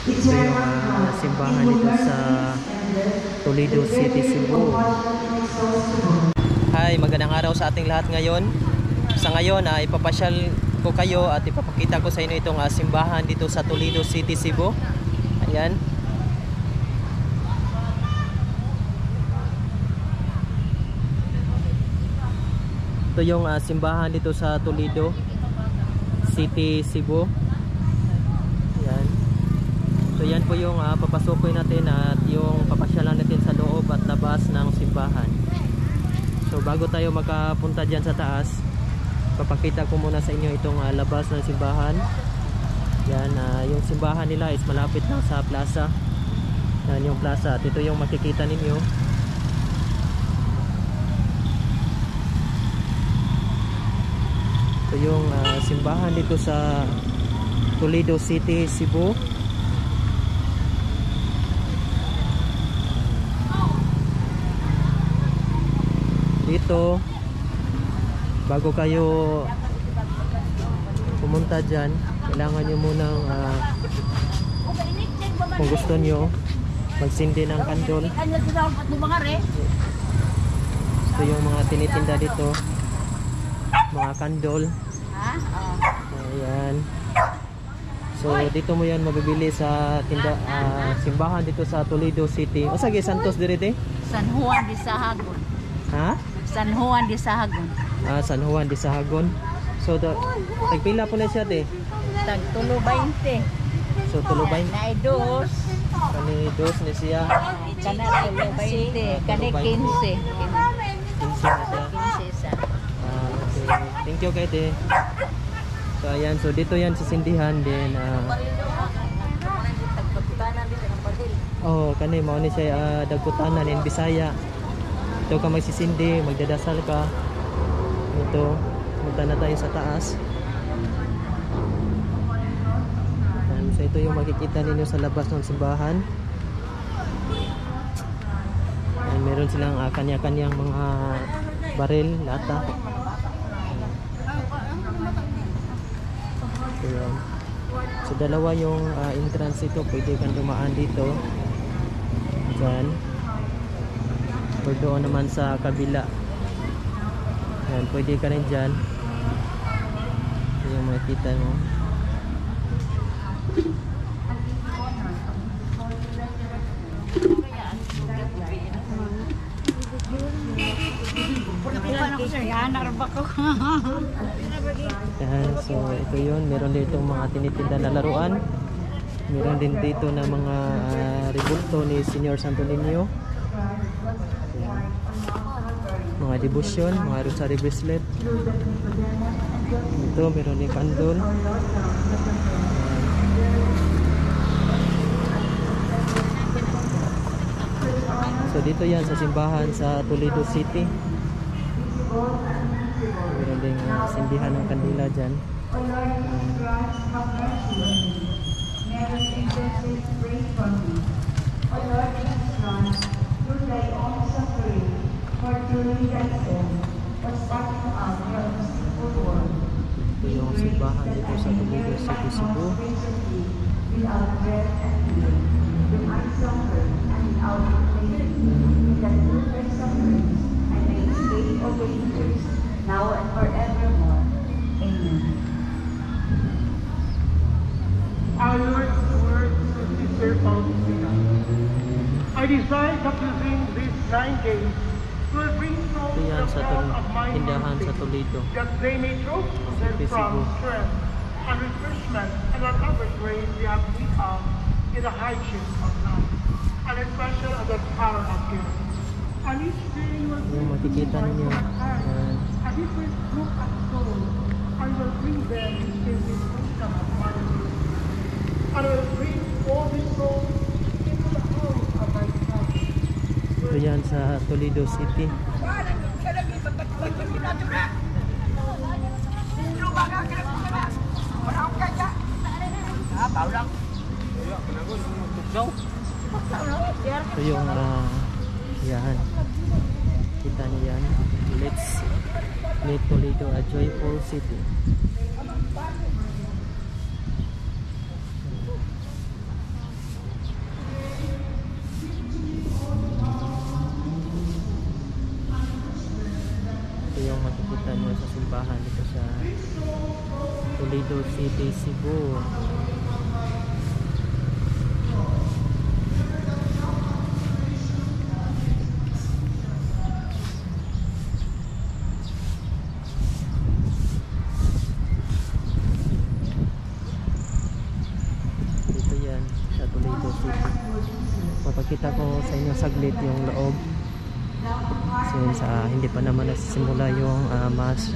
Ito yung simbahan dito sa Toledo City, Cebu. Hi, magandang araw sa ating lahat ngayon. Sa ngayon, ipapasyal ko kayo at ipapakita ko sa inyo itong simbahan dito sa Toledo City, Cebu. Ayan. Ito yung simbahan dito sa Toledo City, Cebu. Ayan. So yan po yung papasukoy natin at yung papasyalan natin sa loob at labas ng simbahan. So bago tayo makapunta dyan sa taas, papakita ko muna sa inyo itong labas ng simbahan. Yan, yung simbahan nila is malapit lang sa plaza. Yan yung plaza at ito yung makikita ninyo. Ito yung simbahan dito sa Toledo City, Cebu. Dito, bago kayo pumunta dyan, kailangan nyo munang kung gusto nyo magsindi ng kandol. Ito yung mga tinitinda dito, mga kandol. Ayan. So dito mo yan mabibili sa tinda, simbahan dito sa Toledo City. O sige, Santos direte? San Juan de Sahagun. Ha? San Juan de Sahagun. San Juan de Sahagun. So tagpila po na siya te? Tag tulo 20. So tulo 20. Nay dos. Kani dos ni siya. Kana tulo 20. Kani 15. 15 na siya. 15 sa. Okay. Thank you kay te. So ayan, so dito yan sa sindihan din. Oh, kani mao ni siya dagkutanan in Bisaya. Ito ka magsisindi, magdadasal ka. Ito, punta na tayo sa taas. Ayan, so ito yung makikita ninyo sa labas ng simbahan. Ayan, meron silang kanya-kanyang mga baril, lata. Ayan. So dalawa yung entrance ito, pwede kang dumaan dito. Diyan. Or doon naman sa kabila. Ayan, pwede ka rin dyan. Ito yung makikita mo. Ayan, so ito yun. Meron dito mga tinitinda na laruan. Meron din dito na mga rebulto ni Senior Santo Niño. Mga devotion, mga rosary bracelet. Ito, meron din kandol. So dito yan sa simbahan sa Toledo City. Meron din sindihan ng kandila dyan. Ito yung simbahan dito sa Toledo City, Cebu. Now and forevermore. Amen. Our Lord's words to Sister Faustina. I desire that within these 9 days will bring souls to the crown of my tindahan sa faith, Toledo. that they may draw from strength and refreshment and whatever grace they have become in the hardships of life, and especially of the power of God. And each day will Yung bring makikita ninyo. a different group of souls, and will bring them into this wisdom of my faith, and will bring all these souls into the house of my God. Ito yan sa Toledo City. Ito yung yan. Kita niyo yan. Let's make Toledo a joyful city. sa simbahan dito sa Toledo City, Cebu. Dito yan sa Toledo City. Papakita ko sa inyo saglit yung loob. Since hindi pa naman nagsisimula yung mass.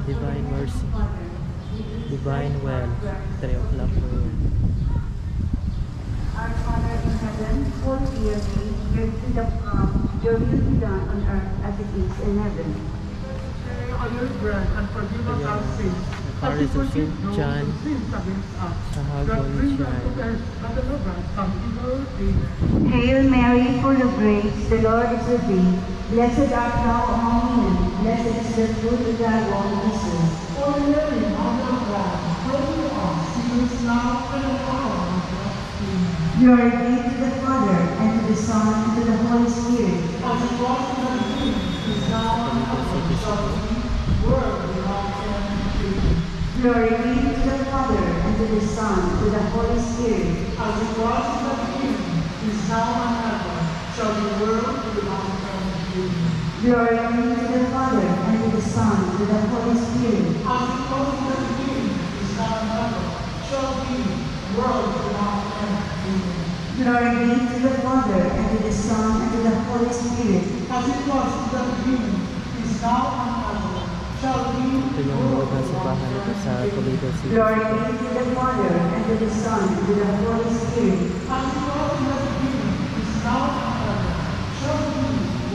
Divine Mercy, Divine Well, 3 o'clock po yun. Our Father in heaven, holy be your name, your kingdom come, your will be done on earth as it is in heaven. On your bread and forgive us our sins. Paris of St. John sa Hagon Shrine. Hail Mary, full of grace, the Lord is with thee. Blessed art thou among women, blessed is the fruit of thy womb, Jesus. Holy Mary, Mother of God, pray for us sinners now and at the hour of our death. Amen. Glory be to the Father, and to the Son, and to the Holy Spirit. As it was in the beginning, is now and ever shall be, world without end. Amen. Glory be to the Father, and to the Son, and to the Holy Spirit. As it was in the beginning, is now and ever shall be, world without end. Amen. Glory be to the Father, and to the Son, and to the Holy Spirit. As it was in the beginning, is now and ever shall be, world without end. Amen. Glory be to the Father, and to the Son, and to the Holy Spirit. As it was in the beginning, is now and ever shall be, Ito yung loob ng simbahan dito sa Toledo City. Glory be to the Father, and to the Son, and to the Holy Spirit. as it was in the beginning, is now and ever shall be,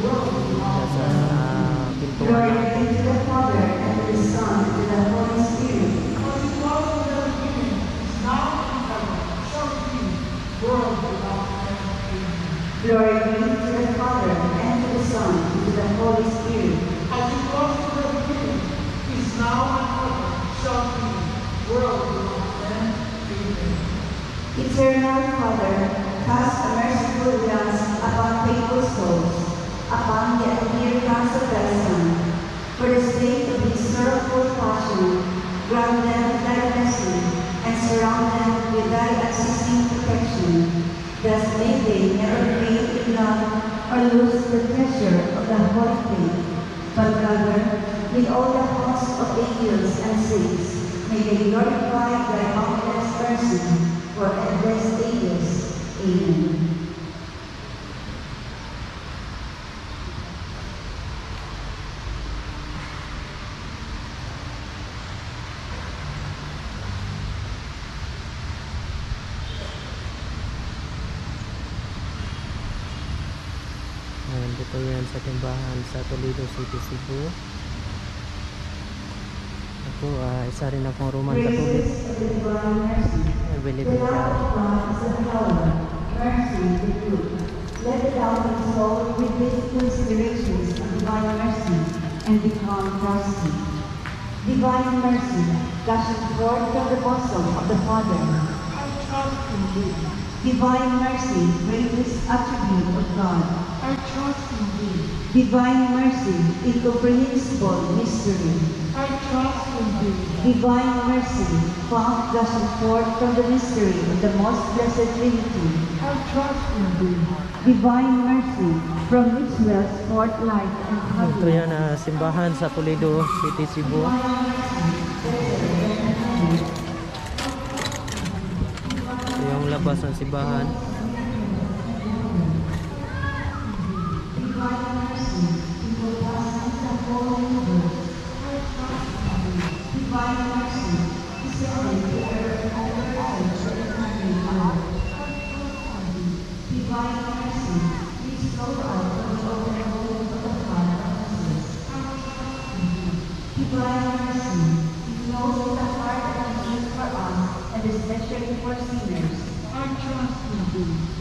world without Nasa end. pintuan Glory na. be to the Father, and to the Son, and to the Holy Spirit. As it was in the beginning, is now and ever shall be, world without end. Amen. Glory be to the Father, and to the Son, and to the Holy Spirit. As it was in the beginning, is now and ever shall be, world without end. Amen. Eternal Father, cast a merciful glance upon faithful souls, upon the dear hands of thy Son. For the sake of his sorrowful passion, grant them thy blessing, and surround them with thy unceasing protection. Thus may they never fail in love or lose the treasure of the holy faith, but rather, with all the hosts of angels and saints, may they glorify thy boundless mercy for endless ages. Amen. Ayan, dito yan sa timbahan sa Toledo City, Cebu. Ako, isa rin akong Roman Catholic. Praises to the divine mercy. I believe The in love God. of God is the power, mercy the truth. Let the doubting soul revisit considerations of divine mercy and become trusting. Divine mercy, gushing forth from the bosom of the Father. I trust in thee. Divine mercy, greatest attribute of God. I trust in thee. Divine mercy, incomprehensible mystery. I trust in thee. Divine mercy, found gushing forth from the mystery of the most blessed Trinity. I trust in thee. Divine mercy, from which wells forth life and Ito happiness. yan, simbahan sa Toledo City, Cebu. Ito yung labas ng simbahan.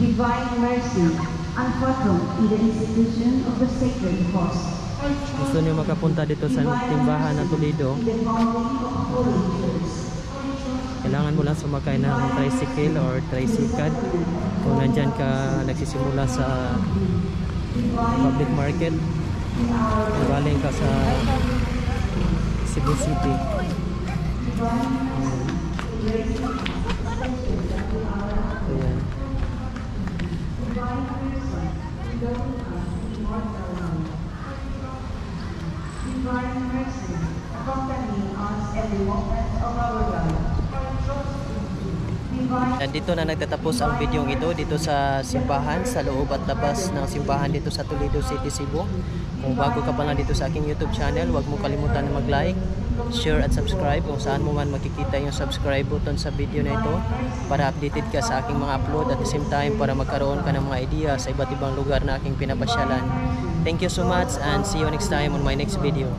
Divine mercy, unfathomed in the institution of the sacred host. Gusto niyo makapunta dito sa timbahan ng Toledo, In the founding of Holy Church. Kailangan mo lang sumakay ng tricycle or tricycad kung nandyan ka nagsisimula sa public market, galing ka sa Cebu City. Ayan. Divine mercy, accompanying us every moment of our life. Dito na nagtatapos ang video ito dito sa simbahan, sa loob at labas ng simbahan dito sa Toledo City, Cebu. Kung bago ka pa lang dito sa aking YouTube channel, huwag mo kalimutan na mag-like, share at subscribe. Kung saan mo man makikita yung subscribe button sa video na ito para updated ka sa aking mga upload, at the same time para magkaroon ka ng mga idea sa iba't ibang lugar na aking pinapasyalan. Thank you so much and see you next time on my next video.